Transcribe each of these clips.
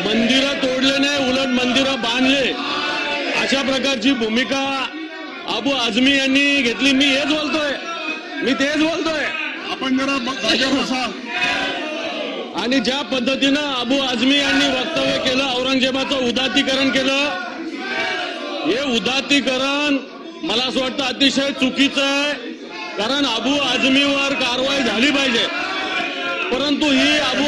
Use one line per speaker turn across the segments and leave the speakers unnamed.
मंदिरं तोडले नाही, उलट मंदिरं बांधले, अशा प्रकारची भूमिका अबू आझमी यांनी घेतली। मी हेच बोलतोय, मी तेच बोलतोय।
आपण जरा जागेवर बसा।
आणि ज्या पद्धतीनं अबू आझमी यांनी वक्तव्य केलं, औरंगजेबाचं उदात्तीकरण केलं, हे उदात्तीकरण मला असं वाटतं अतिशय चुकीचं आहे। कारण अबू आझमीवर कारवाई झाली पाहिजे, परंतु ही अबू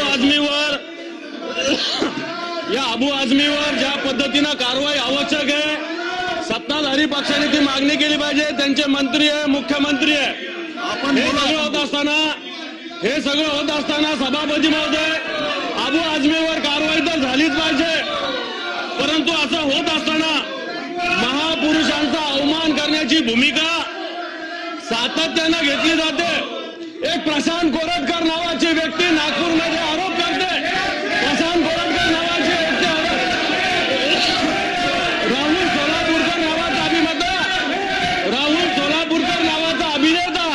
आझमीवर ज्या पद्धतीनं कारवाई आवश्यक आहे, सत्ताधारी पक्षाने ती मागणी केली पाहिजे। त्यांचे मंत्री आहे, मुख्यमंत्री आहे। हे सगळं होत असताना सभापती महोदय, अबू आझमीवर कारवाई तर झालीच पाहिजे, परंतु असं होत असताना महापुरुषांचा अवमान करण्याची भूमिका सातत्यानं घेतली जाते। एक प्रशांत कोरटकर नावाची व्यक्ती नागपूरमध्ये आरोप करते, प्रशांत कोरटकर नावाची व्यक्ती राहुल सोलापूरकर नावाचा अभिनेता, राहुल सोलापूरकर नावाचा अभिनेता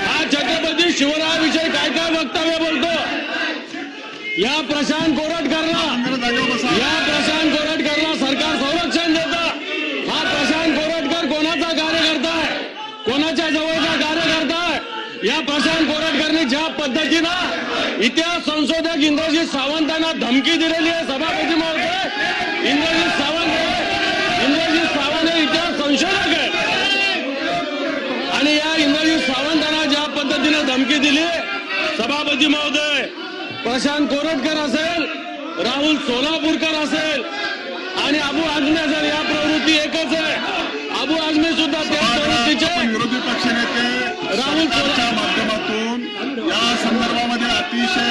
हा छत्रपती शिवरायाविषयी काय काय वक्तव्य बोलतो। या प्रशांत कोरटकरला सरकार संरक्षण देतं। हा प्रशांत कोरटकर कोणाचा कार्यकर्ता आहे, कोणाच्या जवळचा कार्यकर्ता आहे। या प्रशांत कोरटकरने ज्या पद्धतीनं इतिहास संशोधक इंद्रजित सावंतांना धमकी दिलेली आहे, सभापती महोदय, इंद्रजित सावंत हे इतिहास संशोधक आहे, आणि या इंद्रजित सावंतांना ज्या पद्धतीने धमकी दिली, सभापती महोदय, प्रशांत कोरटकर असेल, राहुल सोलापूरकर असेल आणि अबू आझमी असेल, या प्रवृत्ती एकच आहे। अबू आझमी सुद्धा त्या प्रवृत्तीचे।
विरोधी पक्षनेते
राहुल
माध्यमातून या संदर्भामध्ये अतिशय